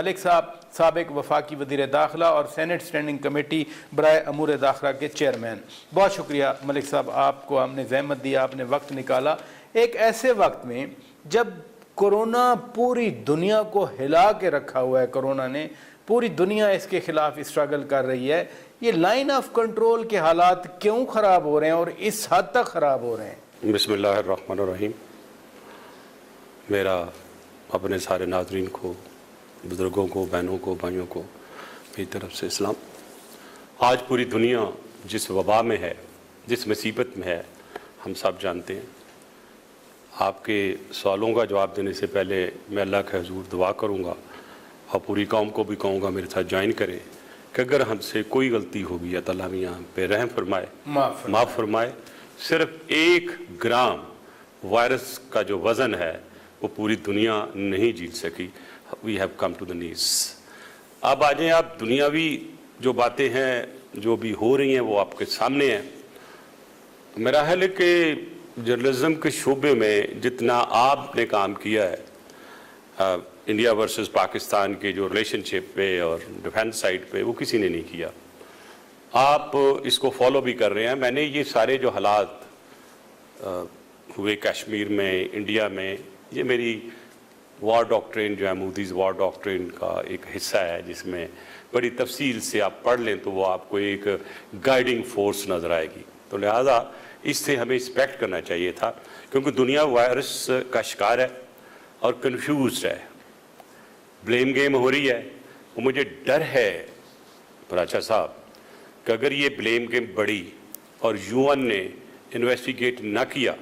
मलिक साहब साबिक वफाकी वज़ीर दाखिला और सेनेट स्टैंडिंग कमेटी बराए अमूर दाखिला के चेयरमैन। बहुत शुक्रिया मलिक साहब, आपको हमने ज़हमत दिया, आपने वक्त निकाला एक ऐसे वक्त में जब कोरोना पूरी दुनिया को हिला के रखा हुआ है। कोरोना ने पूरी दुनिया इसके ख़िलाफ़ स्ट्रगल कर रही है। ये लाइन ऑफ कंट्रोल के हालात क्यों ख़राब हो रहे हैं और इस हद तक ख़राब हो रहे हैं? बिस्मिल्लाहिर्रहमानिर्रहीम। मेरा अपने सारे नाज़रीन को, बुज़ुर्गों को, बहनों को, भाइयों को मेरी तरफ से इस्लाम। आज पूरी दुनिया जिस वबा में है, जिस मुसीबत में है, हम सब जानते हैं। आपके सवालों का जवाब देने से पहले मैं अल्लाह के हुज़ूर दुआ करूँगा और पूरी कौम को भी कहूँगा मेरे साथ ज्वाइन करें कि अगर हमसे कोई गलती होगी या ताला मियां हम पे रहम फरमाए, माफ़ फरमाए। सिर्फ 1 ग्राम वायरस का जो वज़न है वो पूरी दुनिया नहीं जीत सकी। We have come to the knees. अब आ जाएं आप, दुनियावी जो बातें हैं जो भी हो रही हैं वो आपके सामने हैं। मेरा ख्याल है कि जर्नलिज्म के शोबे में जितना आपने काम किया है इंडिया वर्सेस पाकिस्तान के जो रिलेशनशिप पे और डिफेंस साइड पे, वो किसी ने नहीं किया। आप इसको फॉलो भी कर रहे हैं। मैंने ये सारे जो हालात हुए कश्मीर में, इंडिया में, ये मेरी वॉर डॉक्ट्रिन जो है, मूदीज़ वॉर डॉक्ट्रिन का एक हिस्सा है जिसमें बड़ी तफसील से आप पढ़ लें तो वो आपको एक गाइडिंग फोर्स नज़र आएगी। तो लिहाजा इससे हमें एक्सपेक्ट करना चाहिए था, क्योंकि दुनिया वायरस का शिकार है और कंफ्यूज है, ब्लेम गेम हो रही है। वो मुझे डर है पराचा साहब कि अगर ये ब्लेम गेम बढ़ी और यूएन ने इन्वेस्टिगेट ना किया,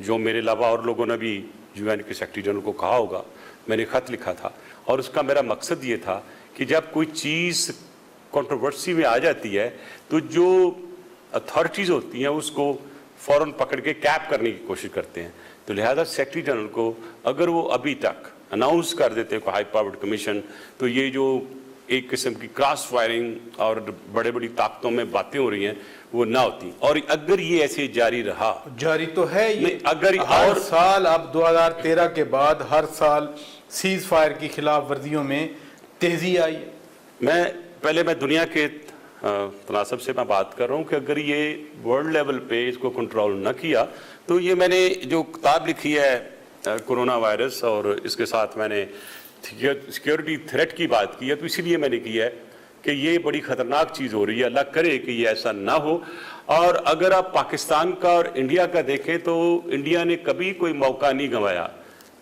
जो मेरे अलावा और लोगों ने भी यूएन के सेक्रेटरी जनरल को कहा होगा, मैंने ख़त लिखा था और उसका मेरा मकसद ये था कि जब कोई चीज़ कंट्रोवर्सी में आ जाती है तो जो अथॉरिटीज़ होती हैं उसको फ़ौरन पकड़ के कैप करने की कोशिश करते हैं। तो लिहाजा सेक्रेटरी जनरल को अगर वो अभी तक अनाउंस कर देते हैं हाई पावर्ड कमीशन, तो ये जो एक किस्म की क्रॉस फायरिंग और बड़े बड़ी ताकतों में बातें हो रही हैं वो ना होती। और अगर ये ऐसे जारी रहा, जारी तो है ये, अगर हर साल अब 2013 के बाद हर साल सीज फायर की खिलाफ वर्जियों में तेजी आई। मैं दुनिया के तनासब से मैं बात कर रहा हूँ कि अगर ये वर्ल्ड लेवल पे इसको कंट्रोल न किया तो ये मैंने जो किताब लिखी है कोरोना वायरस और इसके साथ मैंने सिक्योरिटी थ्रेट की बात की है, तो इसीलिए मैंने किया है कि ये बड़ी ख़तरनाक चीज़ हो रही है। अल्लाह करे कि ये ऐसा ना हो। और अगर आप पाकिस्तान का और इंडिया का देखें तो इंडिया ने कभी कोई मौका नहीं गंवाया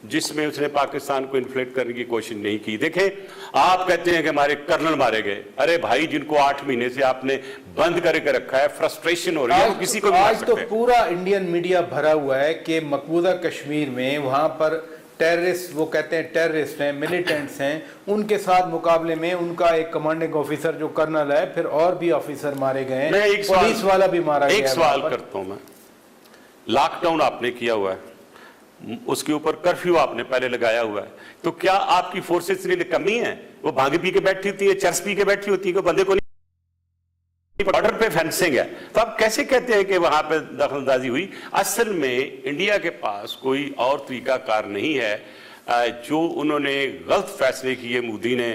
जिसमें उसने पाकिस्तान को इन्फ्लेक्ट करने की कोशिश नहीं की। देखें, आप कहते हैं कि हमारे कर्नल मारे गए। अरे भाई, जिनको 8 महीने से आपने बंद करके रखा है, फ्रस्ट्रेशन हो रही है, किसी को आज तो पूरा इंडियन मीडिया भरा हुआ है कि मकबूजा कश्मीर में वहां पर टेररिस्ट, वो कहते हैं टेररिस्ट हैं, मिलिटेंट्स हैं, उनके साथ मुकाबले में उनका एक कमांडिंग ऑफिसर जो कर्नल है, फिर और भी ऑफिसर मारे गए, पुलिस वाला भी मारा गया। एक सवाल करता हूं मैं, लॉकडाउन आपने किया हुआ है, उसके ऊपर कर्फ्यू आपने पहले लगाया हुआ है, तो क्या आपकी फोर्सेस की कमी है? वो भांग पी के बैठी होती है, चरस पी के बैठी होती है, कोई बंदे को नहीं, बॉर्डर पे फेंसिंग है, तो आप कैसे कहते हैं कि वहां पे दखलंदाजी हुई? असल में इंडिया के पास कोई और तरीकाकार नहीं है। जो उन्होंने गलत फैसले किए, मोदी ने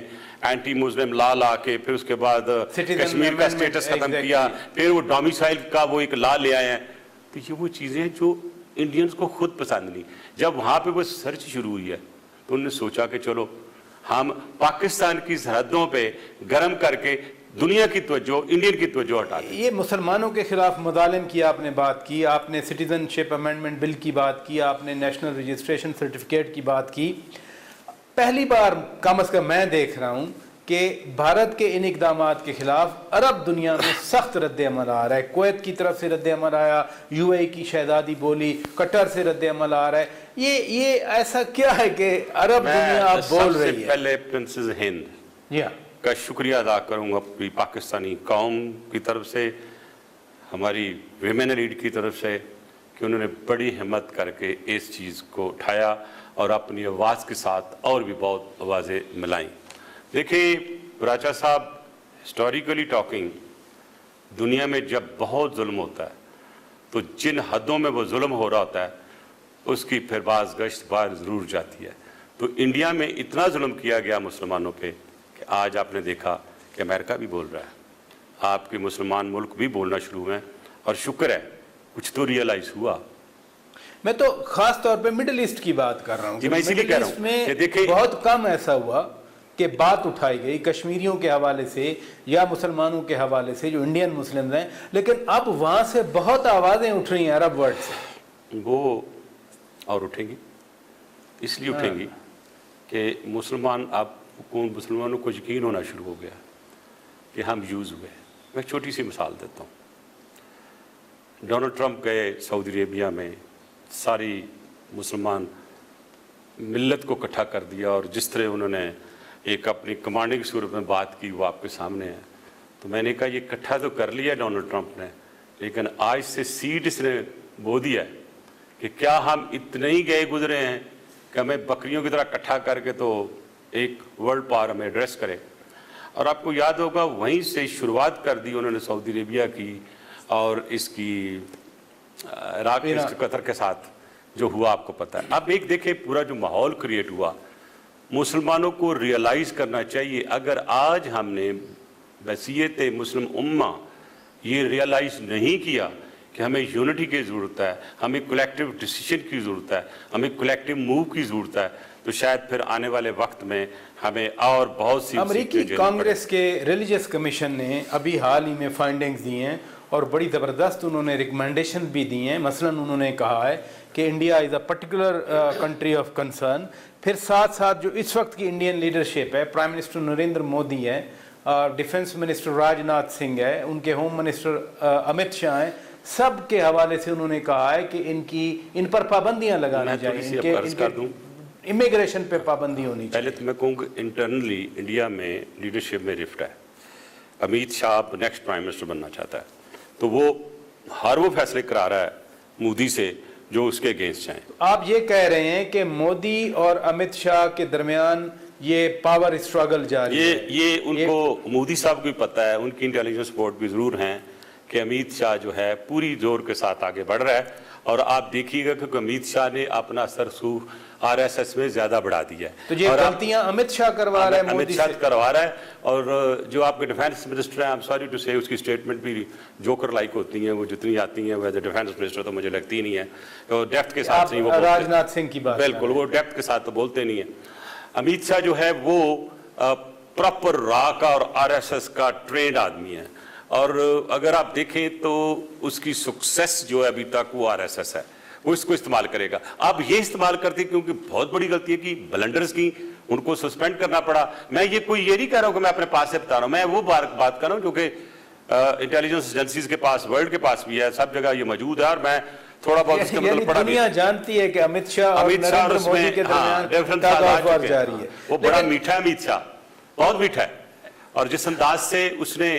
एंटी मुस्लिम लॉ ला के, फिर उसके बाद कश्मीर का स्टेटस खत्म किया, फिर वो डोमिसाइल का वो एक लॉ ले आए हैं, तो ये वो चीजें जो इंडियंस को खुद पसंद नहीं। जब वहां पे वो सर्च शुरू हुई है तो उन्होंने सोचा कि चलो हम पाकिस्तान की सरहदों पे गर्म करके दुनिया की तवज्जो, इंडियन की तवज्जो हटा दें। ये मुसलमानों के खिलाफ मुजालिम की आपने बात की, आपने सिटीजनशिप अमेंडमेंट बिल की बात की, आपने नेशनल रजिस्ट्रेशन सर्टिफिकेट की बात की। पहली बार कम अज़ कम मैं देख रहा हूँ कि भारत के इन इक़दामात के खिलाफ अरब दुनिया में सख्त रद्द-ए-अमल आ रहा है। कुवैत की तरफ से रद्द-ए-अमल आया, यूएई की शहजादी बोली, कतर से रद्द-ए-अमल आ रहा है। ये ऐसा क्या है कि अरब दुनिया आप बोल रही है? पहले प्रिंसेस हिंद का शुक्रिया अदा करूंगा पूरी पाकिस्तानी कौम की तरफ से, हमारी विमेन लीड की तरफ से, कि उन्होंने बड़ी हिम्मत करके इस चीज़ को उठाया और अपनी आवाज़ के साथ और भी बहुत आवाज़ें मिलाई। देखिए बराचा साहब, हिस्टोरिकली टॉकिंग, दुनिया में जब बहुत जुल्म होता है तो जिन हदों में वो जुल्म हो रहा होता है उसकी फिर बाज़ गश्त बाहर ज़रूर जाती है। तो इंडिया में इतना जुल्म किया गया मुसलमानों पे कि आज आपने देखा कि अमेरिका भी बोल रहा है, आपके मुसलमान मुल्क भी बोलना शुरू हुए हैं, और शुक्र है कुछ तो रियलाइज हुआ। मैं तो खास तौर पे मिडिल ईस्ट की बात कर रहा हूँ जी, मैं इसीलिए कह रहा हूँ में देखिए बहुत कम ऐसा हुआ कि बात उठाई गई कश्मीरियों के हवाले से या मुसलमानों के हवाले से जो इंडियन मुस्लिम हैं, लेकिन अब वहाँ से बहुत आवाज़ें उठ रही हैं अरब वर्ल्ड से। वो और उठेंगी, इसलिए उठेंगी कि मुसलमानों को यकीन होना शुरू हो गया कि हम यूज़ हुए। मैं छोटी सी मिसाल देता हूँ। डोनाल्ड ट्रंप गए सऊदी अरेबिया में, सारी मुसलमान मिल्लत को इकट्ठा कर दिया, और जिस तरह उन्होंने एक अपनी कमांडिंग सूरत में बात की वो आपके सामने है। तो मैंने कहा ये इकट्ठा तो कर लिया डोनाल्ड ट्रंप ने, लेकिन आज से सीड इसने बो दिया है कि क्या हम इतने ही गए गुजरे हैं कि हमें बकरियों की तरह इकट्ठा करके तो एक वर्ल्ड पावर हमें एड्रेस करे। और आपको याद होगा वहीं से शुरुआत कर दी उन्होंने सऊदी अरेबिया की, और इसकी इराक कतर के साथ जो हुआ आपको पता है। अब एक देखे पूरा जो माहौल क्रिएट हुआ, मुसलमानों को रियलाइज़ करना चाहिए, अगर आज हमने वसीयत मुस्लिम उम्मा ये रियलाइज़ नहीं किया कि हमें यूनिटी की ज़रूरत है, हमें कलेक्टिव डिसीजन की ज़रूरत है, हमें कलेक्टिव मूव की ज़रूरत है, तो शायद फिर आने वाले वक्त में हमें और बहुत सी अमेरिकी कांग्रेस के रिलीजियस कमीशन ने अभी हाल ही में फाइंडिंग्स दी हैं और बड़ी ज़बरदस्त उन्होंने रिकमेंडेशन भी दी हैं। मसलन उन्होंने कहा है कि India is a particular country of concern. फिर साथ साथ जो इस वक्त की इंडियन लीडरशिप है, प्राइम मिनिस्टर नरेंद्र मोदी है, डिफेंस मिनिस्टर राजनाथ सिंह है, उनके होम मिनिस्टर अमित शाह हैं, सब के हवाले से उन्होंने कहा है कि इन पर पाबंदियां लगानी चाहिए, इमिग्रेशन पे पाबंदी होनी चाहिए। पहले तो मैं कहूँगा इंटरनली इंडिया में लीडरशिप में रिफ्ट है। Amit Shah next prime minister बनना चाहता है, तो वो फैसले करा रहा है मोदी से जो उसके अगेंस्ट हैं। आप ये कह रहे हैं कि मोदी और अमित शाह के दरमियान ये पावर स्ट्रगल जारी है? ये उनको मोदी साहब को भी पता है, उनकी इंटेलिजेंस रिपोर्ट भी ज़रूर हैं कि अमित शाह जो है पूरी जोर के साथ आगे बढ़ रहा है। और आप देखिएगा कि अमित शाह ने अपना असर आरएसएस में ज्यादा बढ़ा दिया है। तो ये गलतियां अमित शाह करवा रहा है, अमित शाह करवा रहा है। और जो आपके डिफेंस मिनिस्टर हैं, आई एम सॉरी टू से, उसकी स्टेटमेंट भी जोकर लाइक होती हैं, वो जितनी आती हैं वह डिफेंस मिनिस्टर तो मुझे लगती नहीं है, तो डेप्थ के साथ नहीं वो राजनाथ सिंह की बात, बिल्कुल वो डेप्थ के साथ तो बोलते नहीं है। अमित शाह जो है वो प्रॉपर रॉ का और आरएसएस का ट्रेंड आदमी है, और अगर आप देखें तो उसकी सक्सेस जो है अभी तक वो आरएसएस है, वो इसको इस्तेमाल करेगा। अब ये इस्तेमाल करते क्योंकि बहुत बड़ी गलती है कि ब्लंडर्स की उनको सस्पेंड करना पड़ा। मैं ये नहीं कह रहा हूं कि मैं अपने पास से बता रहा हूं, मैं वो बात कर रहा हूं जो कि इंटेलिजेंस एजेंसीज के पास, वर्ल्ड के पास भी है, सब जगह ये मौजूद है। और मैं थोड़ा बहुत इसका मतलब पढ़ा, दुनिया जानती है कि अमित शाह और नरेंद्र मोदी के दरमियान तगाज़ुर जारी है। वो बड़ा मीठा है अमित शाह, बहुत मीठा है, और जिस अंदाज से उसने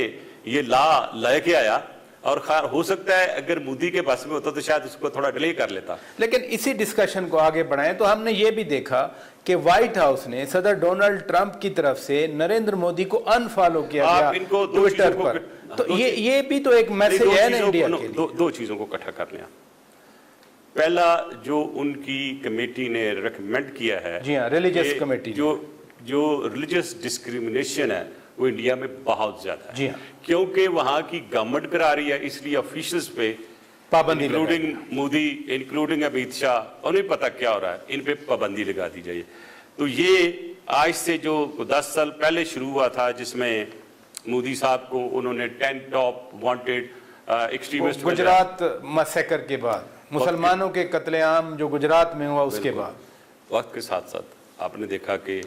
ये लेके आया, और हो सकता है अगर मोदी के पास में होता तो शायद उसको थोड़ा डिले कर लेता। लेकिन इसी डिस्कशन को आगे बढ़ाएं तो हमने ये भी देखा कि व्हाइट हाउस ने सदर डोनाल्ड ट्रंप की तरफ से नरेंद्र मोदी को अनफॉलो किया गया ट्विटर पर। तो ये भी तो एक मैसेज है ना इंडिया के लिए। दो चीजों को इकट्ठा कर लिया। पहला जो उनकी कमेटी ने रिकमेंड किया है, जी हाँ, रिलीजियस कमेटी, जो रिलीजियस डिस्क्रिमिनेशन है वो इंडिया में बहुत ज्यादा है। जी हाँ, क्योंकि वहां की गवर्नमेंट करा रही है, इसलिए ऑफिशियल्स पे पाबंदी, इंक्लूडिंग मोदी, इंक्लूडिंग अमित शाह, उन्हें पता क्या हो रहा है, इन पे पाबंदी लगा दी जाए। तो ये आज से जो 10 साल पहले शुरू हुआ था, जिसमें मोदी साहब को उन्होंने 10 top wanted extremist, Gujarat massacre के बाद, मुसलमानों के कत्लेआम जो गुजरात में हुआ उसके बाद, वक्त के साथ साथ आपने देखा कि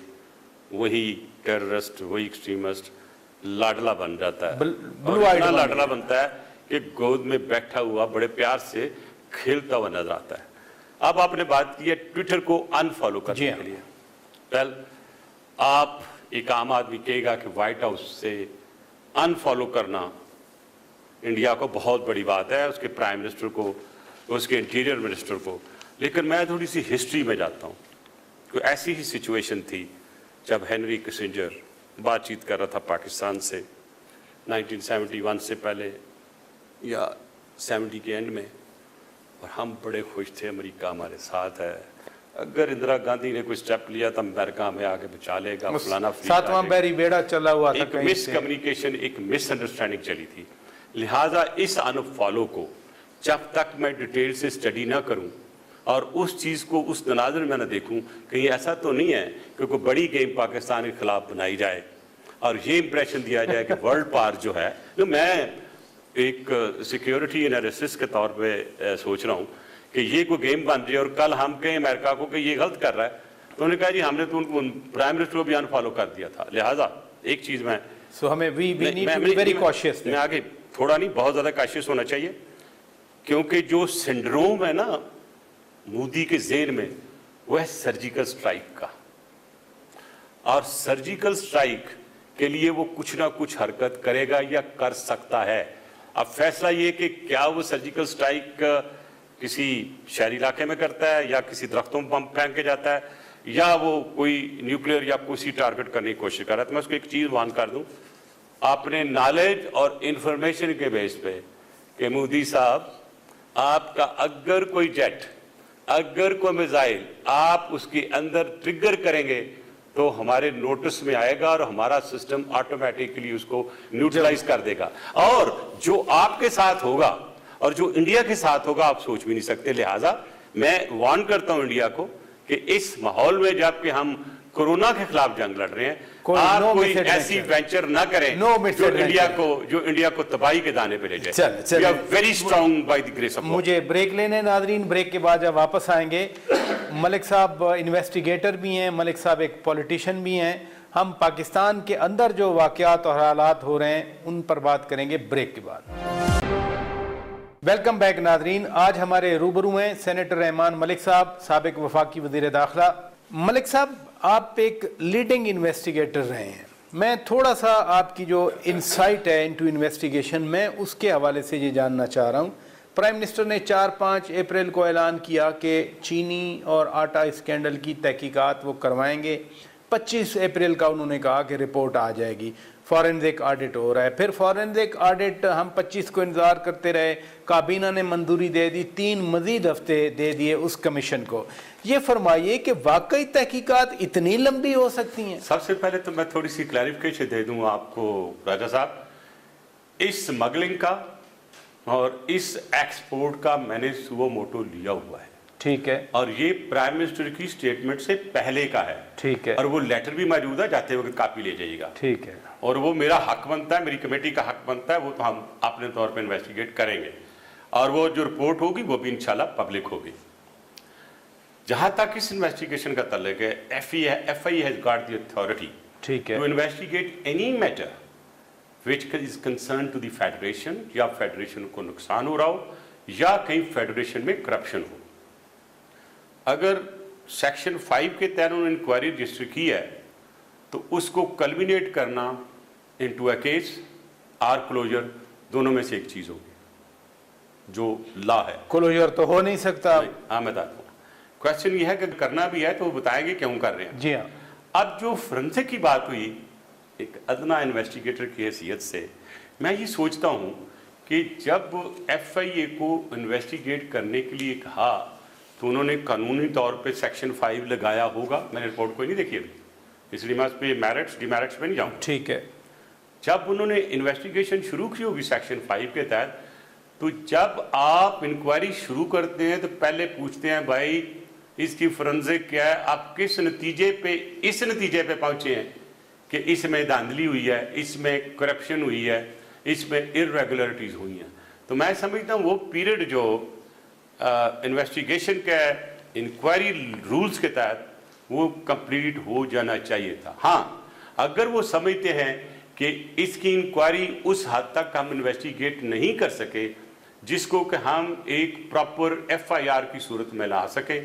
वही टेररिस्ट, वही एक्सट्रीमिस्ट लाडला बन जाता है, इतना लाडला बनता है कि गोद में बैठा हुआ बड़े प्यार से खेलता हुआ नजर आता है। अब आपने बात की है ट्विटर को अनफॉलो करने के लिए। वेल, आप एक आम आदमी कहेगा कि व्हाइट हाउस से अनफॉलो करना इंडिया को बहुत बड़ी बात है, उसके प्राइम मिनिस्टर को, उसके इंटीरियर मिनिस्टर को। लेकिन मैं थोड़ी सी हिस्ट्री में जाता हूँ। कोई ऐसी ही सिचुएशन थी जब हेनरी किसिंजर बातचीत कर रहा था पाकिस्तान से 1971 से पहले या 70 के एंड में, और हम बड़े खुश थे, अमेरिका हमारे साथ है, अगर इंदिरा गांधी ने कोई स्टेप लिया तो अमेरिका हमें आगे बचा लेगा, फलाना सातवां बैरी बेड़ा चला हुआ था, एक मिसकम्युनिकेशन, एक मिसअंडरस्टैंडिंग चली थी। लिहाजा इस अनफॉलो को जब तक मैं डिटेल से स्टडी ना करूं और उस चीज़ को उस तनाजुर में ना देखूं, कहीं ऐसा तो नहीं है कि कोई बड़ी गेम पाकिस्तान के खिलाफ बनाई जाए और ये इंप्रेशन दिया जाए कि वर्ल्ड पार जो है, तो मैं एक सिक्योरिटी एनालिसिस के तौर पे सोच रहा हूँ कि ये कोई गेम बन रही है और कल हम कहें अमेरिका को कि ये गलत कर रहा है, तो उन्होंने कहा जी हमने तो उनको प्राइम मिनिस्टर को भी अनफॉलो कर दिया था। लिहाजा एक चीज़ मैं हमें we need to be very cautious. मैं आगे थोड़ा नहीं, बहुत ज़्यादा कॉशियस होना चाहिए, क्योंकि जो सिंड्रोम है ना मोदी के ज़हन में, वह सर्जिकल स्ट्राइक का, और सर्जिकल स्ट्राइक के लिए वो कुछ ना कुछ हरकत करेगा या कर सकता है। अब फैसला ये कि क्या वो सर्जिकल स्ट्राइक किसी शहरी इलाके में करता है या किसी दरख्तों में बम फेंक के जाता है या वो कोई न्यूक्लियर या किसी टारगेट करने की कोशिश कर रहा है। तो मैं उसको एक चीज़ मान कर दूं, आपने नॉलेज और इंफॉर्मेशन के बेस पे कि मोदी साहब आपका अगर कोई जेट, अगर कोई मिसाइल आप उसके अंदर ट्रिगर करेंगे तो हमारे नोटिस में आएगा और हमारा सिस्टम ऑटोमेटिकली उसको न्यूट्रलाइज कर देगा। और जो आपके साथ होगा और जो इंडिया के साथ होगा आप सोच भी नहीं सकते। लिहाजा मैं वार्न करता हूं इंडिया को कि इस माहौल में जबकि हम कोरोना के खिलाफ जंग लड़ रहे हैं, आप कोई ऐसी वेंचर ना करें जो इंडिया को तबाही के दाने पे ले जाए। We are very strong by the grace of God. मुझे ब्रेक लेने नादरीन, ब्रेक के बाद जब वापस आएंगे, मलिक साहब इन्वेस्टिगेटर भी हैं, मलिक साहब एक पॉलिटिशियन भी हैं, हम पाकिस्तान के अंदर जो वाकयात और हालात हो रहे हैं उन पर बात करेंगे ब्रेक के बाद। वेलकम बैक नादरीन, आज हमारे रूबरू हैं सेनेटर रहमान मलिक साहब, साबिक वफाकी वज़ीर दाखिला। मलिक साहब, आप एक लीडिंग इन्वेस्टिगेटर रहे हैं, मैं थोड़ा सा आपकी जो इंसाइट है इनटू इन्वेस्टिगेशन में उसके हवाले से ये जानना चाह रहा हूँ। प्राइम मिनिस्टर ने 4-5 अप्रैल को ऐलान किया कि चीनी और आटा स्कैंडल की तहकीकात वो करवाएंगे। 25 अप्रैल का उन्होंने कहा कि रिपोर्ट आ जाएगी, फॉरेंसिक ऑडिट हो रहा है। फिर फॉरेंसिक ऑडिट हम 25 को इंतज़ार करते रहे, काबीना ने मंजूरी दे दी, 3 मज़ीद हफ्ते दे दिए उस कमीशन को। ये फरमाइए कि वाकई तहकीकात इतनी लंबी हो सकती हैं? सबसे पहले तो मैं थोड़ी सी क्लैरिफिकेशन दे दूँ आपको राजा साहब, इस स्मगलिंग का और इस एक्सपोर्ट का मैंने सुओ मोटो लिया हुआ है, ठीक है, और ये प्राइम मिनिस्टर की स्टेटमेंट से पहले का है, ठीक है, और वो लेटर भी मौजूद है, जाते वक्त कापी ले जाइएगा, ठीक है, और वो मेरा हक बनता है, मेरी कमेटी का हक बनता है, वो तो हम अपने तौर पे इन्वेस्टिगेट करेंगे और वो जो रिपोर्ट होगी वो भी इंशाल्लाह पब्लिक होगी। जहां तक इस इन्वेस्टिगेशन का तल्लुक है, FIA has got the authority, ठीक है, to investigate any matter which is concern to the federation, या फेडरेशन को नुकसान हो रहा हो या कहीं फेडरेशन में करप्शन हो। अगर सेक्शन 5 के तहत उन्होंने इंक्वायरी रजिस्टर की है तो उसको कल्मिनेट करना into a case or closure, दोनों में से एक चीज होगी जो लॉ है। क्लोजर तो हो नहीं सकता। हाँ, मैं बताता हूँ। क्वेश्चन ये है कि करना भी है तो वो बताएंगे क्यों कर रहे हैं। जी हाँ। अब जो फोरेंसिक की बात हुई, एक अदना इन्वेस्टिगेटर की हैसियत से मैं ये सोचता हूँ कि जब FIA को इन्वेस्टिगेट करने के लिए कहा तो उन्होंने कानूनी तौर पे सेक्शन 5 लगाया होगा। मैंने रिपोर्ट कोई नहीं देखी अभी, इसलिए मैं उस पर मेरिट्स डिमेरिट्स पे नहीं जाऊँ। ठीक है, जब उन्होंने इन्वेस्टिगेशन शुरू की होगी सेक्शन 5 के तहत, तो जब आप इंक्वायरी शुरू करते हैं तो पहले पूछते हैं भाई इसकी फोरेंसिक क्या है, आप किस नतीजे पे, इस नतीजे पे पहुंचे हैं कि इसमें धांधली हुई है, इसमें करप्शन हुई है, इसमें इरेगुलरिटीज हुई हैं। तो मैं समझता हूँ वो पीरियड जो इन्वेस्टिगेशन के इंक्वायरी रूल्स के तहत वो कंप्लीट हो जाना चाहिए था। हाँ, अगर वो समझते हैं कि इसकी इंक्वायरी उस हद तक हम इन्वेस्टिगेट नहीं कर सके जिसको कि हम एक प्रॉपर FIR की सूरत में ला सके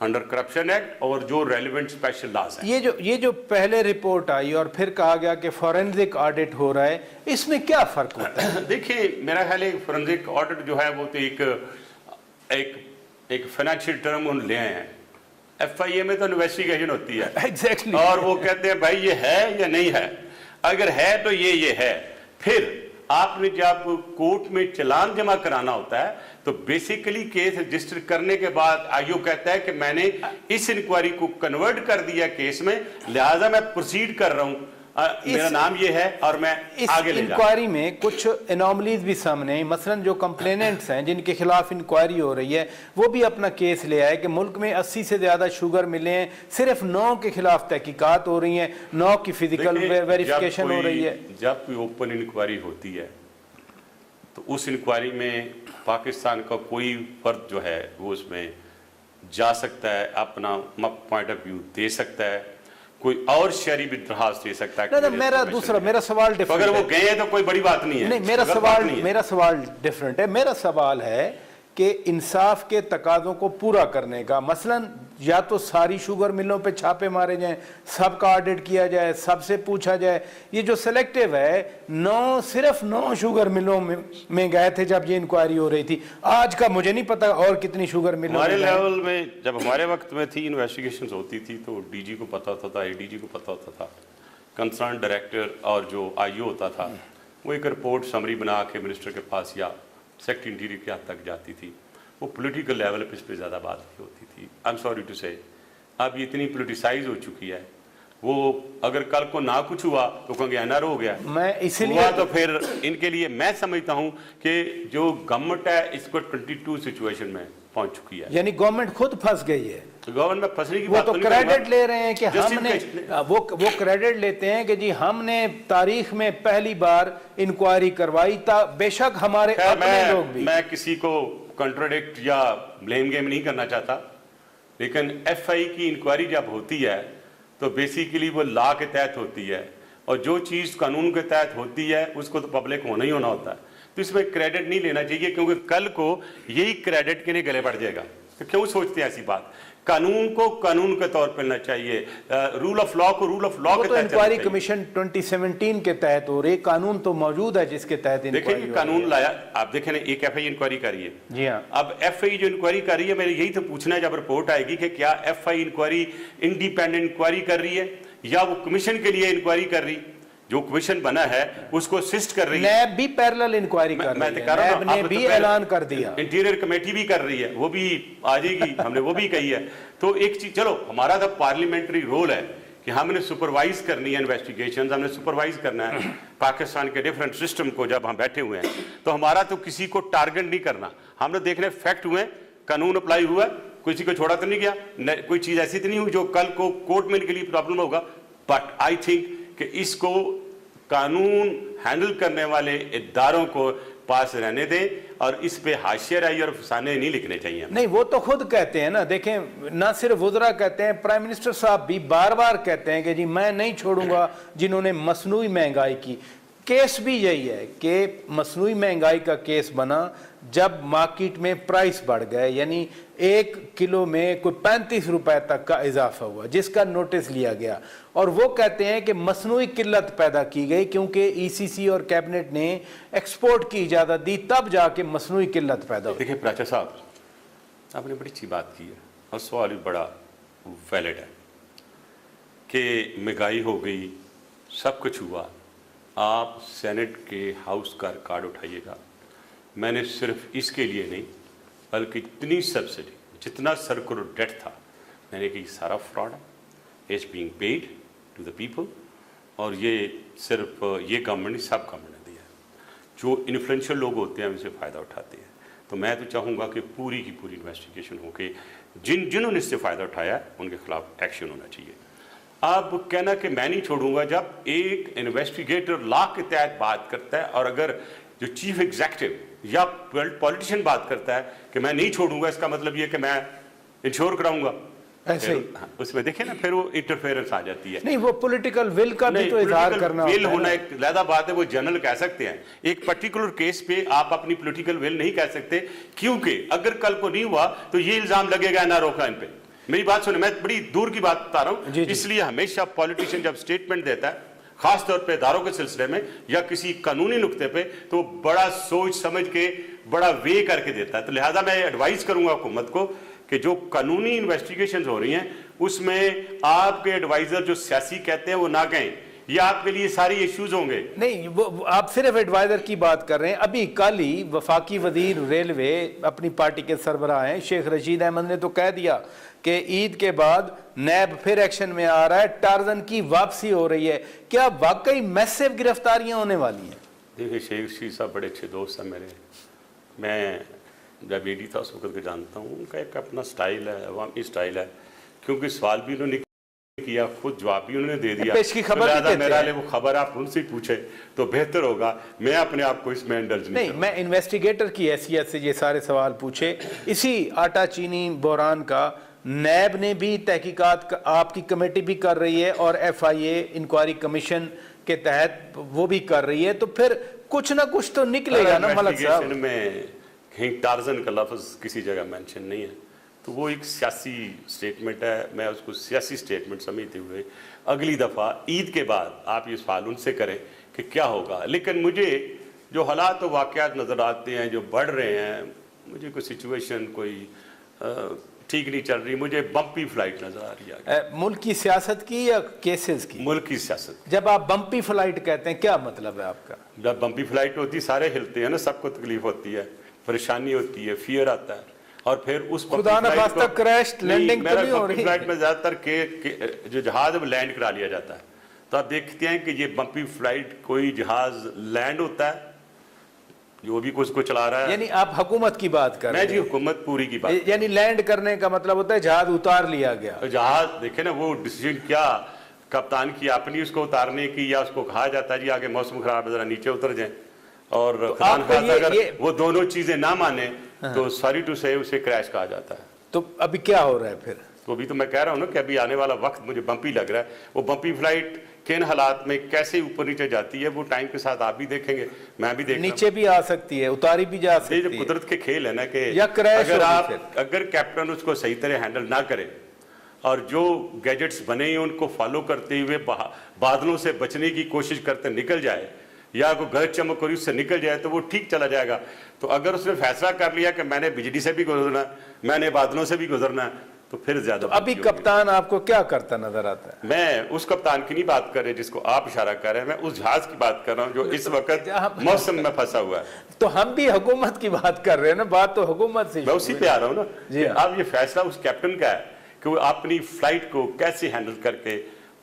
अंडर करप्शन एक्ट और जो रेलिवेंट स्पेशल लॉज है। ये जो पहले रिपोर्ट आई और फिर कहा गया कि फॉरेंसिक ऑडिट हो रहा है, इसमें क्या फर्क होता है? देखिए, मेरा ख्याल है फॉरेंसिक ऑडिट जो है वो तो एक फाइनेंशियल टर्म उन्होंने ले आए हैं। FIA में तो इन्वेस्टिगेशन होती है एग्जैक्टली और वो कहते हैं भाई ये है या नहीं है, अगर है तो ये है, फिर आपने जब कोर्ट में चालान जमा कराना होता है तो बेसिकली केस रजिस्टर करने के बाद आयोग कहता है कि मैंने इस इंक्वायरी को कन्वर्ट कर दिया केस में, लिहाजा मैं प्रोसीड कर रहा हूं, मेरा नाम ये है और मैं आगे ले जा रहा हूं। इंक्वायरी में कुछ एनोमलीज भी सामने आई, मसलन जो कंप्लेनेंट्स हैं जिनके खिलाफ इंक्वायरी हो रही है वो भी अपना केस ले आए कि मुल्क में 80 से ज़्यादा शुगर मिले हैं, सिर्फ 9 के खिलाफ तहकीकात हो रही हैं, 9 की फिजिकल वेरिफिकेशन हो रही है। जब कोई ओपन इंक्वायरी होती है तो उस इंक्वायरी में पाकिस्तान का कोई फर्द जो है वो उसमें जा सकता है, अपना पॉइंट ऑफ व्यू दे सकता है, कोई और शहरी भी दरखास्त दे सकता है। मेरा सवाल डिफरेंट, अगर वो गए हैं तो कोई बड़ी बात नहीं है। नहीं, मेरा सवाल डिफरेंट है। मेरा सवाल है कि इंसाफ के तकाज़ों को पूरा करने का, मसलन या तो सारी शुगर मिलों पे छापे मारे जाएं, सबका ऑडिट किया जाए, सबसे पूछा जाए। ये जो सिलेक्टिव है, सिर्फ 9 शुगर मिलों में गए थे जब ये इंक्वायरी हो रही थी। आज का मुझे नहीं पता और कितनी शुगर मिलों हमारे लेवल में, जब हमारे वक्त में थी इन्वेस्टिगेशन होती थी तो डीजी को पता होता था, एडीजी को पता होता था, कंसर्न डायरेक्टर और जो आईओ होता था वो एक रिपोर्ट समरी बना के मिनिस्टर के पास या सेक्रेटरी इंटीरियर के हाथ तक जाती थी। वो पॉलिटिकल लेवल पे इस पर ज़्यादा बात नहीं होती थी। आई एम सॉरी टू से, अब ये इतनी पोलिटिसाइज हो चुकी है, वो अगर कल को ना कुछ हुआ तो कहेंगे एनआर हो गया, मैं इसीलिए हुआ तो फिर इनके लिए मैं समझता हूँ कि जो गवर्नमेंट है इसको 22 सिचुएशन में पहुंच चुकी है, यानी गवर्नमेंट खुद फंस गई है। तो गवर्नमेंट में फंसने की वो बात तो क्रेडिट ले रहे हैं कि हमने, वो क्रेडिट लेते हैं कि जी हमने तारीख में पहली बार इंक्वायरी करवाई था, बेशक हमारे अपने लोग भी। मैं किसी को कंट्रोडिक्ट या ब्लेम गेम नहीं करना चाहता, लेकिन एफआई की इंक्वायरी जब होती है तो बेसिकली वो लॉ के तहत होती है और जो चीज़ कानून के तहत होती है उसको तो पब्लिक होना ही होना होता है। तो इसमें क्रेडिट नहीं लेना चाहिए, क्योंकि कल को यही क्रेडिट के लिए गले बढ़ जाएगा। तो क्यों सोचते हैं ऐसी बात? कानून को कानून के तौर पर लेना चाहिए, रूल ऑफ लॉ को रूल ऑफ लॉ के तहत। इंक्वायरी कमीशन 2017 के तहत हो रही, कानून तो मौजूद है जिसके तहत देखिए कानून लाया। आप देखें ना, एक एफआई इंक्वायरी कर रही है। जी हाँ। अब एफआई जो इंक्वायरी कर रही है, मेरे यही तो पूछना है जब रिपोर्ट आएगी कि क्या एफआई इंक्वायरी इंडिपेंडेंट इंक्वायरी कर रही है या वो कमीशन के लिए इंक्वायरी कर रही, जो कमीशन बना है उसको असिस्ट कर रही है। नैब भी पैरेलल इंक्वायरी कर रही है, नैब ने भी ऐलान कर दिया, इंटीरियर कमेटी भी कर रही है, वो भी आ जाएगी, हमने वो भी कही है। तो एक चीज, चलो हमारा तो पार्लियामेंट्री रोल है कि हमने सुपरवाइज करनी है इन्वेस्टिगेशन, हमने सुपरवाइज करना है पाकिस्तान के डिफरेंट सिस्टम को। जब हम बैठे हुए हैं तो हमारा तो किसी को टारगेट नहीं करना, हमने देखने फैक्ट हुए, कानून अप्लाई हुआ, किसी को छोड़ा तो नहीं गया, कोई चीज ऐसी तो नहीं हुई जो कल को कोर्ट में इनके लिए प्रॉब्लम होगा। बट आई थिंक कि इसको कानून हैंडल करने वाले इदारों को पास रहने दें और इस पे हाशियाराई और फसाने नहीं लिखने चाहिए। नहीं, वो तो खुद कहते हैं ना, देखें ना सिर्फ वुज़रा कहते हैं, प्राइम मिनिस्टर साहब भी बार बार कहते हैं कि जी मैं नहीं छोड़ूंगा जिन्होंने मसनूई महंगाई की। केस भी यही है कि मसनूई महंगाई का केस बना जब मार्केट में प्राइस बढ़ गए, यानी 1 किलो में कोई 35 रुपए तक का इजाफा हुआ, जिसका नोटिस लिया गया। और वो कहते हैं कि मसनूई किल्लत पैदा की गई क्योंकि ईसीसी और कैबिनेट ने एक्सपोर्ट की इजाज़त दी, तब जाके मसनूई किल्लत पैदा हुई। देखिए प्राचा साहब, आपने बड़ी अच्छी बात की है और सवाल भी बड़ा वैलिड है कि महंगाई हो गई, सब कुछ हुआ। आप सेनेट के हाउस का रिकॉर्ड उठाइएगा, मैंने सिर्फ इसके लिए नहीं बल्कि इतनी सब्सिडी, जितना सर्कुलर डेट था, मैंने कहा सारा फ्रॉड है, it's being paid to the people. और ये सिर्फ ये गवर्नमेंट नहीं, सब गवर्नमेंट ने दिया है। जो इन्फ्लुएंशियल लोग होते हैं उनसे फ़ायदा उठाते हैं। तो मैं तो चाहूँगा कि पूरी की पूरी इन्वेस्टिगेशन हो के जिन्होंने इससे फ़ायदा उठाया उनके खिलाफ एक्शन होना चाहिए। आप कहना कि मैं नहीं छोड़ूंगा, जब एक इन्वेस्टिगेटर लॉ के तहत बात करता है और अगर जो चीफ एग्जीक्यूटिव या पॉलिटिशियन बात करता है कि मैं नहीं छोड़ूंगा, इसका मतलब ये कि मैं इंश्योर कराऊंगा, ऐसे उसमें देखे ना फिर वो इंटरफेरेंस आ जाती है। नहीं, वो पॉलिटिकल विल का भी तो इजहार करना विल होना एक अलग बात है, वो जनरल कह सकते हैं। एक पर्टिकुलर केस पे आप अपनी पॉलिटिकल विल नहीं कह सकते, क्योंकि अगर कल को नहीं हुआ तो ये इल्जाम लगेगा ना रोका इन पे। मेरी बात सुने, मैं बड़ी दूर की बात बता रहा हूं, इसलिए हमेशा पॉलिटिशियन जब स्टेटमेंट देता है खास तौर पे इदारों के सिलसिले में या किसी कानूनी नुक्ते पे, तो बड़ा सोच समझ के बड़ा वे करके देता है। तो लिहाजा मैं एडवाइस करूंगा हुकूमत को कि जो कानूनी इन्वेस्टिगेशन हो रही हैं उसमें आपके एडवाइजर जो सियासी कहते हैं वो ना कहें, ये आपके लिए सारी इश्यूज होंगे। नहीं, वो आप सिर्फ एडवाइजर की बात कर रहे हैं। अभी कल ही वफाकी वजीर रेलवे अपनी पार्टी के सरबराह हैं शेख रशीद अहमद ने तो कह दिया कि ईद के बाद नैब फिर एक्शन में आ रहा है, टार्जन की वापसी हो रही है। क्या वाकई मैसिव गिरफ्तारियां होने वाली हैं? देखिए, शेख रशीद साहब बड़े अच्छे दोस्त हैं मेरे। मैं जब ईडी था उस वक्त को जानता हूँ। उनका एक अपना स्टाइल है, अवामी स्टाइल है, क्योंकि सवाल भी उन्होंने किया, खुद जवाब भी उन्होंने दे दिया। पेश की खबर तो मेरा लिए वो खबर आप उनसे पूछे तो बेहतर होगा। मैं अपने आप को इसमें इंडल्ज नहीं, मैं इन्वेस्टिगेटर की हैसियत से ये सारे सवाल पूछे। इसी आटा चीनी बहरान का नैब ने भी तहकीकात आपकी कमेटी भी कर रही है और FIA इंक्वायरी कमीशन के तहत वो भी कर रही है, तो फिर कुछ ना कुछ तो निकलेगा ना मलिक साहब। में कहीं टार्जन का लफ्ज किसी जगह मेंशन नहीं है, तो वो एक सियासी स्टेटमेंट है। मैं उसको सियासी स्टेटमेंट समझते हुए अगली दफ़ा ईद के बाद आप ये सवाल उनसे करें कि क्या होगा। लेकिन मुझे जो हालात और वाक़यात नज़र आते हैं जो बढ़ रहे हैं, मुझे कोई सिचुएशन कोई ठीक नहीं चल रही। मुझे बम्पी फ्लाइट नज़र आ रही है। मुल्क की सियासत की या केसेस की? मुल्क की सियासत। जब आप बम्पी फ्लाइट कहते हैं क्या मतलब है आपका? जब बम्पी फ्लाइट होती है सारे हिलते हैं ना, सबको तकलीफ होती है, परेशानी होती है, फियर आता है, और फिर उस खुदा न खास्ता क्रैश लैंडिंग तो नहीं हो रही। फ्लाइट में ज़्यादातर के जो जहाज अब लैंड करा लिया जाता है, तो आप देखते हैं कि ये बम्पी फ्लाइट कोई जहाज लैंड होता है जो भी कुछ को चला रहा है। यानी आप हुकूमत की बात कर रहे हैं? मैं जी हुकूमत पूरी की बात। यानी लैंड करने का मतलब होता है जहाज उतार लिया गया। जहाज देखे ना, वो डिसीजन क्या कप्तान की अपनी उसको उतारने की, या उसको कहा जाता है जी आगे मौसम खराब है जरा नीचे उतर जाए, और तो अगर वो दोनों चीजें ना माने तो सॉरी टू से उसे क्रैश कहा जाता है। तो अभी क्या हो रहा है फिर? तो अभी तो मैं कह रहा हूँ ना कि अभी आने वाला वक्त मुझे बम्पी लग रहा है। वो बम्पी फ्लाइट किन हालात में कैसे ऊपर नीचे जाती है, वो टाइम के साथ आप भी देखेंगे, मैं भी देख नीचे भी आ सकती है, उतारी भी जा सकती है। कुदरत के खेल है ना कि अगर कैप्टन उसको सही तरह हैंडल ना करे और जो गैजेट्स बने हैं उनको फॉलो करते हुए बादलों से बचने की कोशिश करते निकल जाए, या कोई गलत चमक और उससे निकल जाए, तो वो ठीक चला जाएगा। तो अगर उसने फैसला कर लिया कि मैंने बिजली से भी गुजरना, मैंने बादलों से भी गुजरना, तो फिर ज्यादा। तो अभी कप्तान आपको क्या करता नजर आता है? मैं उस कप्तान की नहीं बात कर रहे जिसको आप इशारा कर रहे हैं, मैं उस जहाज की बात कर रहा हूँ जो इस वक्त मौसम में फंसा हुआ है। तो हम भी हुकूमत की बात कर रहे हैं ना, बात तो हुकूमत से। मैं उसी पे आ रहा हूँ ना। अब ये फैसला उस कैप्टन का है कि वो अपनी फ्लाइट को कैसे हैंडल करके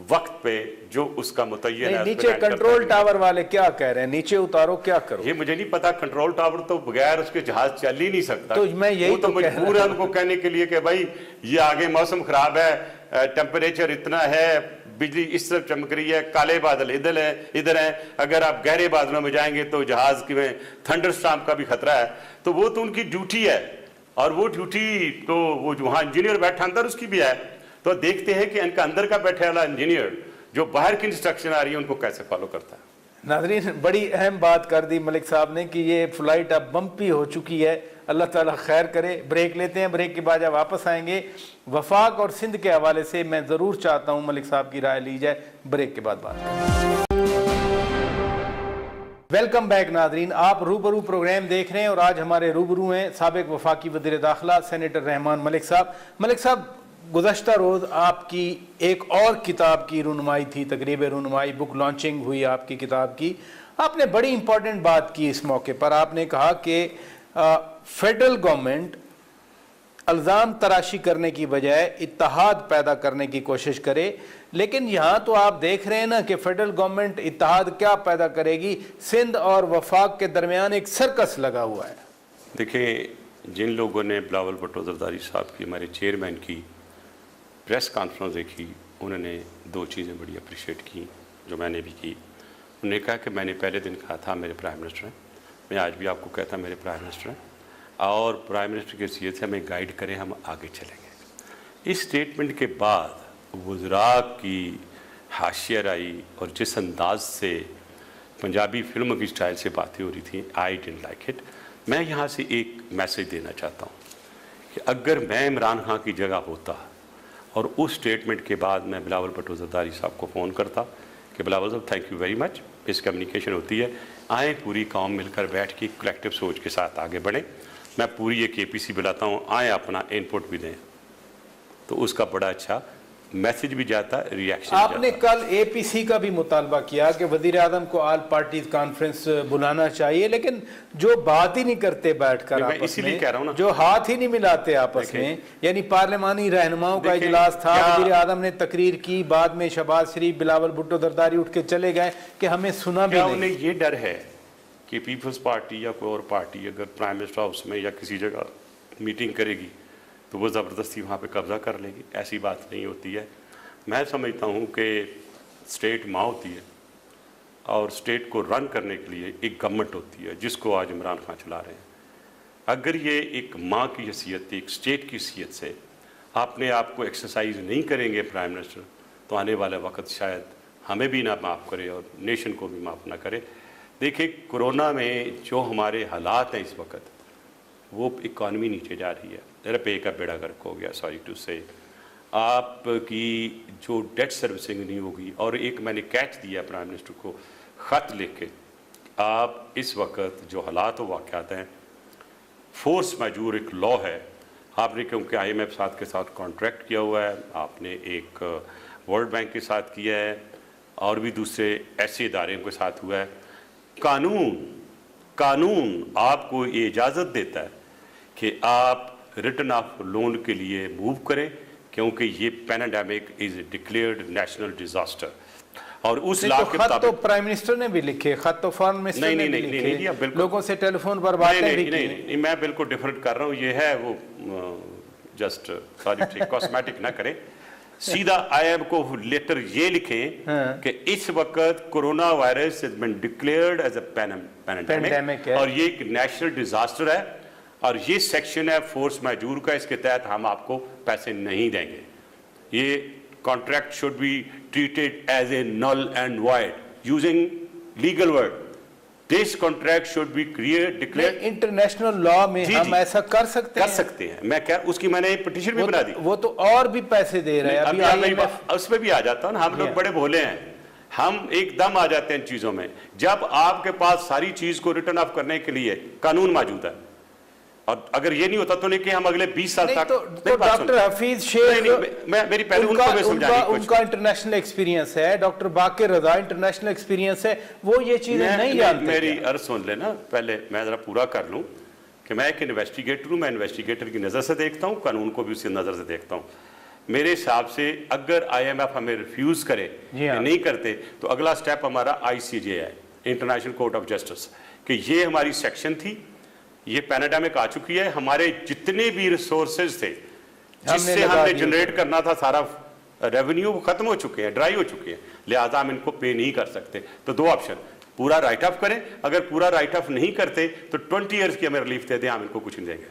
वक्त पे जो उसका मुतय्यन है। नीचे कंट्रोल टावर वाले क्या कह रहे हैं, नीचे उतारो क्या करो? ये मुझे नहीं पता। कंट्रोल टावर तो बगैर उसके जहाज चल ही नहीं सकता। तो मैं यही तो मजबूर है उनको कहने के लिए कि भाई ये आगे मौसम खराब है, टेम्परेचर इतना है, बिजली इस तरफ चमक रही है, काले बादल इधर है, अगर आप गहरे बादलों में जाएंगे तो जहाज की में थंडर स्टॉर्म का भी खतरा है। तो वो तो उनकी ड्यूटी है, और वो ड्यूटी तो वो वहाँ इंजीनियर बैठा अंदर उसकी भी है। तो देखते हैं कि इनका अंदर का बैठे वाला इंजीनियर जो बाहर की इंस्ट्रक्शन आ रही है उनको कैसे फॉलो करता है। नाज़रीन, बड़ी अहम बात कर दी मलिक साहब ने कि ये फ्लाइट अब बम्पी हो चुकी है। अल्लाह ताला खैर करे। ब्रेक लेते हैं, ब्रेक के बाद जब वापस आएंगे वफाक और सिंध के हवाले से मैं ज़रूर चाहता हूँ मलिक साहब की राय ली जाए। ब्रेक के बाद बात। वेलकम बैक नाजरीन, आप रूबरू प्रोग्राम देख रहे हैं और आज हमारे रूबरू हैं साबिक वफाकी वज़ीर दाखिला सेनेटर रहमान मलिक साहब। मलिक साहब, गुज़श्ता रोज़ आपकी एक और किताब की रुनमाई थी, तकरीब रुनमाई, बुक लॉन्चिंग हुई आपकी किताब की। आपने बड़ी इंपॉर्टेंट बात की इस मौके पर। आपने कहा कि फेडरल गवर्नमेंट इल्ज़ाम तराशी करने की बजाय इत्तेहाद पैदा करने की कोशिश करे, लेकिन यहाँ तो आप देख रहे हैं ना कि फेडरल गवर्नमेंट इत्तेहाद क्या पैदा करेगी, सिंध और वफाक के दरमियान एक सर्कस लगा हुआ है। देखिए, जिन लोगों ने बिलावल भुट्टो ज़रदारी साहब की, हमारे चेयरमैन की प्रेस कॉन्फ्रेंस देखी, उन्होंने दो चीज़ें बड़ी अप्रिशिएट की जो मैंने भी की। उन्होंने कहा कि मैंने पहले दिन कहा था मेरे प्राइम मिनिस्टर हैं, मैं आज भी आपको कहता मेरे प्राइम मिनिस्टर हैं, और प्राइम मिनिस्टर की हैसियत से हमें गाइड करें, हम आगे चलेंगे। इस स्टेटमेंट के बाद वज़रा की हाशियाराई और जिस अंदाज से पंजाबी फिल्म की स्टाइल से बातें हो रही थी, आई डिडंट लाइक इट। मैं यहाँ से एक मैसेज देना चाहता हूँ कि अगर मैं इमरान खान की जगह होता और उस स्टेटमेंट के बाद मैं बिलावल भुट्टो ज़रदारी साहब को फ़ोन करता कि बिलावल साहब थैंक यू वेरी मच, इस कम्युनिकेशन होती है, आए पूरी कौम मिलकर बैठ के कलेक्टिव सोच के साथ आगे बढ़ें, मैं पूरी एक APC बुलाता हूँ, आए अपना इनपुट भी दें, तो उसका बड़ा अच्छा मैसेज भी जाता है, रिएक्शन आपने भी जाता कल एपीसी का भी मुतालबा किया कि वजीर आजम को ऑल पार्टीज कॉन्फ्रेंस बुलाना चाहिए, लेकिन जो बात ही नहीं करते बैठकर मैं आपस इसीलिए में, कह रहा हूं ना, जो हाथ ही नहीं मिलाते आपस में, यानी पार्लिमानी रहनुमाओं का इजलास था, वजीर आजम ने तकरीर की, बाद में शहबाज शरीफ, बिलावल भुट्टो जरदारी उठ के चले गए कि हमें सुना भी नहीं। उन्हें ये डर है कि पीपल्स पार्टी या कोई और पार्टी अगर प्राइम मिनिस्टर हाउस में या किसी जगह मीटिंग करेगी तो वो ज़बरदस्ती वहाँ पे कब्जा कर लेगी? ऐसी बात नहीं होती है। मैं समझता हूँ कि स्टेट माँ होती है और स्टेट को रन करने के लिए एक गवर्नमेंट होती है, जिसको आज इमरान खान चला रहे हैं। अगर ये एक माँ की हैसियत, एक स्टेट की हैसियत से आपने आप को एक्सरसाइज नहीं करेंगे प्राइम मिनिस्टर, तो आने वाला वक्त शायद हमें भी ना माफ़ करे और नेशन को भी माफ़ ना करे। देखिए, कोरोना में जो हमारे हालात हैं इस वक्त, वो इकॉनमी नीचे जा रही है, रुपये का बेड़ा गर्क हो गया, सॉरी टू से। आपकी जो डेट सर्विसिंग नहीं होगी, और एक मैंने कैच दिया प्राइम मिनिस्टर को ख़त लिख के, आप इस वक्त जो हालात वाक़यात हैं, फोर्स मैजूर एक लॉ है, आपने क्योंकि IMF साथ के साथ कॉन्ट्रैक्ट किया हुआ है, आपने एक वर्ल्ड बैंक के साथ किया है और भी दूसरे ऐसे इदारों के साथ हुआ है। कानून आपको ये इजाज़त देता है कि आप रिटर्न ऑफ लोन के लिए मूव करें, क्योंकि ये pandemic is declared national disaster. और उस लॉ के खत तो प्राइम मिनिस्टर ने भी लिखे, खत तो फॉरेन मिनिस्टर ने भी लिखे, लोगों से टेलीफोन पर बातें भी की। नहीं, मैं बिल्कुल डिफरेंट कर रहा हूँ। ये है वो जस्ट सॉरी कॉस्मेटिक ना करें, सीधा IMF को लेटर ये लिखें कि इस वक्त corona virus has been declared as a pandemic और ये एक नेशनल डिजास्टर है और ये सेक्शन है फोर्स मैजूर का, इसके तहत हम आपको पैसे नहीं देंगे। ये contract should be treated as a null and void using legal word. This contract should be declared. International law में हम ऐसा कर सकते हैं। मैं क्या उसकी मैंने पिटीशन भी बना दी। वो तो और भी पैसे दे रहे हैं। उसमें भी आ जाता हूँ ना, हम लोग बड़े भोले हैं, हम एकदम आ जाते हैं इन चीजों में। जब आपके पास सारी चीज को रिटर्न ऑफ करने के लिए कानून मौजूद है, और अगर ये नहीं होता तो नहीं कि हम अगले 20 साल तक तो डॉक्टर हफीज शेख, मेरी पहले उनका इंटरनेशनल एक्सपीरियंस है, डॉक्टर बाकिर रजा इंटरनेशनल एक्सपीरियंस है, वो ये चीजें नहीं जानते। मेरी अर्ज सुन लेना, पहले मैं जरा पूरा कर लूं कि मैं एक इन्वेस्टिगेटर हूं, मैं इन्वेस्टिगेटर की नजर से देखता हूं, कानून को भी उसी नजर से देखता हूं। मेरे हिसाब से अगर IMF हमें रिफ्यूज करे, नहीं करते, तो अगला स्टेप हमारा ICJ है, इंटरनेशनल कोर्ट ऑफ जस्टिस, कि ये हमारी सेक्शन थी, ये पैंडेमिक आ चुकी है, हमारे जितने भी रिसोर्सेज थे जिससे हमने जनरेट करना था, सारा रेवेन्यू खत्म हो चुके हैं, ड्राई हो चुके हैं, लिहाजा हम इनको पे नहीं कर सकते। तो दो ऑप्शन, पूरा राइट ऑफ करें, अगर पूरा राइट ऑफ नहीं करते तो 20 ईयर्स की हमें रिलीफ दे दें, हम इनको कुछ नहीं देंगे।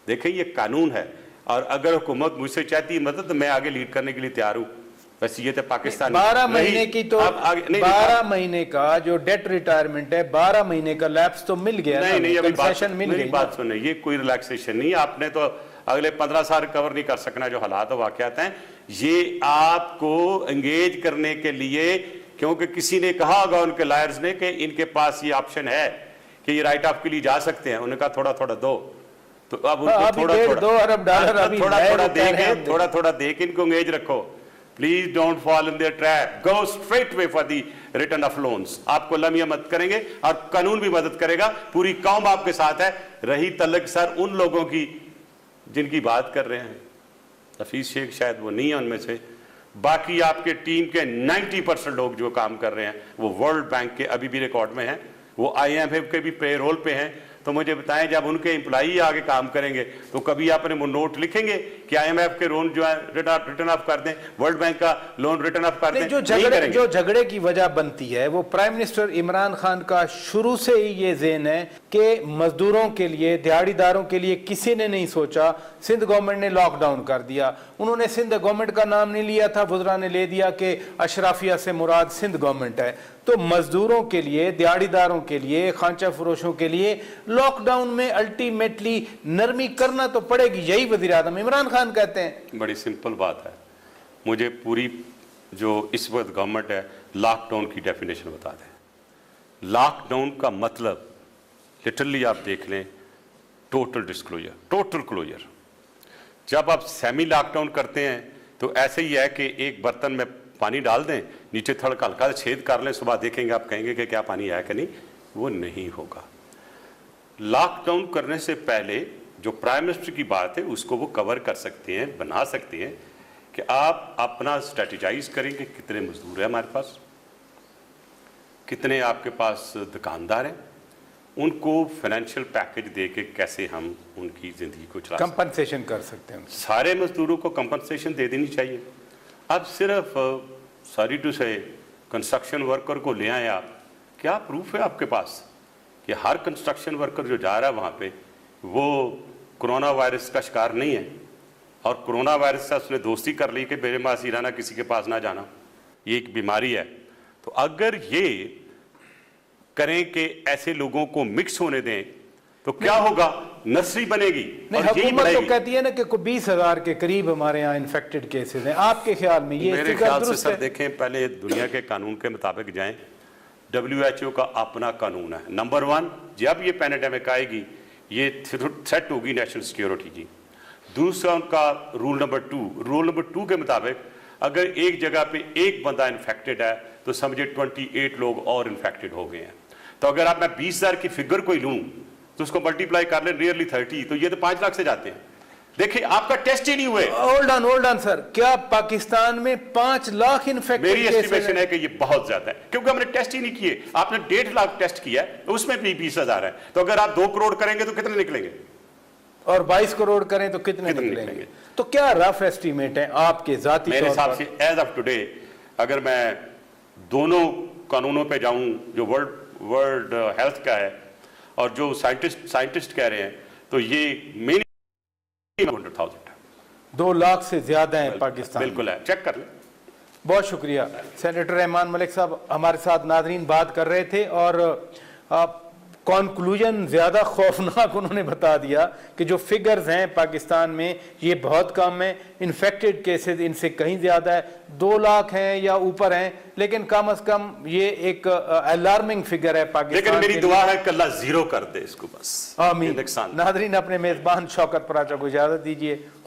देखें, ये कानून है, और अगर हुकूमत मुझसे चाहती है मदद तो मैं आगे लीड करने के लिए तैयार हूँ। वैसे ये तो पाकिस्तान 12 महीने की, तो 12 महीने का जो डेट रिटायरमेंट है, 12 महीने का लैप्स तो मिल गया। नहीं, अभी मेरी बात सुने, ये कोई रिलैक्सेशन नहीं, आपने तो अगले 15 साल कवर नहीं कर सकना जो हालात वाकयात हैं। ये आपको एंगेज करने के लिए, क्योंकि किसी ने कहा होगा उनके लॉयर्स ने कि इनके पास ये ऑप्शन है कि ये राइट ऑफ के लिए जा सकते हैं, उन्होंने कहा थोड़ा थोड़ा दो, तो अब उनको थोड़ा थोड़ा दे के इनको एंगेज रखो। Please don't fall in their trap, go straight way for the return of loans. आपको लम्हा मदद करेंगे और कानून भी मदद करेगा, पूरी कौम आपके साथ है। रही तलक सर उन लोगों की जिनकी बात कर रहे हैं, हफीज शेख शायद वो नहीं है उनमें से, बाकी आपके टीम के 90% लोग जो काम कर रहे हैं वो वर्ल्ड बैंक के अभी भी रिकॉर्ड में हैं, वो IMF के भी पेरोल पे हैं। तो मुझे बताएं, जब उनके एम्प्लॉई आगे काम करेंगे तो कभी आपने वो नोट लिखेंगे कि IMF के लोन जो है रिटर्न ऑफ कर दें, वर्ल्ड बैंक का लोन रिटर्न ऑफ कर दें? जो झगड़े की वजह बनती है वो प्राइम मिनिस्टर इमरान खान का शुरू से ही ये ज़हन है कि मजदूरों के लिए, दिहाड़ीदारों के लिए किसी ने नहीं सोचा। सिंध गवर्नमेंट ने लॉकडाउन कर दिया, उन्होंने सिंध गवर्नमेंट का नाम नहीं लिया था, वज़रा ने ले दिया कि अशराफिया से मुराद सिंध गवर्नमेंट है। तो मजदूरों के लिए, दिहाड़ीदारों के लिए, खांचा फरोशों के लिए लॉकडाउन में अल्टीमेटली नरमी करना तो पड़ेगी, यही वज़ीर आज़म इमरान खान कहते हैं। बड़ी सिंपल बात है, मुझे पूरी जो इस वक्त गवर्नमेंट है लॉकडाउन की डेफिनेशन बता दें। लॉकडाउन का मतलब लिटरली आप देख लें, टोटल डिस्क्लोजर, टोटल क्लोजर। जब आप सेमी लॉकडाउन करते हैं तो ऐसे ही है कि एक बर्तन में पानी डाल दें, नीचे थोड़ा हल्का छेद कर लें, सुबह देखेंगे आप कहेंगे कि क्या पानी है कि नहीं, वो नहीं होगा। लॉकडाउन करने से पहले जो प्राइम मिनिस्टर की बात है उसको वो कवर कर सकते हैं, बना सकते हैं कि आप अपना स्ट्रेटेजाइज करेंगे, कितने मजदूर हैं हमारे पास, कितने आपके पास दुकानदार हैं, उनको फाइनेंशियल पैकेज दे के कैसे हम उनकी ज़िंदगी को चला कंपनसेशन कर सकते हैं। सारे मजदूरों को कंपनसेशन दे देनी चाहिए। अब सिर्फ सॉरी टू से कंस्ट्रक्शन वर्कर को ले आए आप, क्या प्रूफ है आपके पास कि हर कंस्ट्रक्शन वर्कर जो जा रहा है वहाँ पे वो कोरोना वायरस का शिकार नहीं है और कोरोना वायरस से उसने दोस्ती कर ली कि मेरे पास ही रहना, किसी के पास ना जाना, ये एक बीमारी है। तो अगर ये करें कि ऐसे लोगों को मिक्स होने दें तो क्या होगा, नर्सरी बनेगी। नहीं, हुकूमत तो कहती है ना कि 20,000 के करीब हमारे यहाँ इन्फेक्टेड केसेस हैं। आपके ख्याल में ये मेरे ख्याल से सर देखें, पहले दुनिया के कानून के मुताबिक जाएं। WHO का अपना कानून है। नंबर 1, जब ये पैंडेमिक आएगी ये थ्रेट होगी नेशनल सिक्योरिटी की। दूसरा उनका रूल नंबर 2 के मुताबिक अगर एक जगह पे एक बंदा इन्फेक्टेड है तो समझे 28 लोग और इन्फेक्टेड हो गए हैं। तो अगर आप मैं 20,000 की फिगर कोई लूं तो उसको मल्टीप्लाई कर ले नियरली 30, तो ये तो 5 लाख से जाते हैं। देखिए आपका टेस्ट ही नहीं हुए। होल्ड ऑन सर, क्या पाकिस्तान में 5 लाख इन्फेक्टेड? मेरी एस्टिमेशन है कि ये बहुत ज्यादा है, क्योंकि हमने टेस्ट ही नहीं किए। आपने 1.5 लाख टेस्ट किया है, उसमें भी 20,000 है। तो अगर आप 2 करोड़ करेंगे तो कितने निकलेंगे? और 22 करोड़ करें तो कितने निकलेंगे? तो क्या रफ एस्टीमेट है आपके जाती मेरे हिसाब से एज ऑफ टुडे, अगर मैं दोनों कानूनों पे जाऊं, जो वर्ल्ड हेल्थ का है और जो साइंटिस्ट कह रहे हैं, तो ये मिनिमम 100,000 है। 2 लाख से ज्यादा है पाकिस्तान। बिल्कुल है, चेक कर ले। बहुत शुक्रिया। सेनेटर रहमान मलिक साहब हमारे साथ नाजरीन बात कर रहे थे और कंक्लूजन ज़्यादा खौफनाक उन्होंने बता दिया कि जो फिगर्स हैं पाकिस्तान में ये बहुत कम है, इन्फेक्टेड केसेस इनसे कहीं ज़्यादा है, 2 लाख हैं या ऊपर हैं, लेकिन कम से कम ये एक अलार्मिंग फिगर है पाकिस्तान। लेकिन मेरी दुआ है कि अल्लाह जीरो कर दे इसको बस। आमीन। नाजरीन, अपने मेज़बान शौकत पराचा को इजाज़त दीजिए।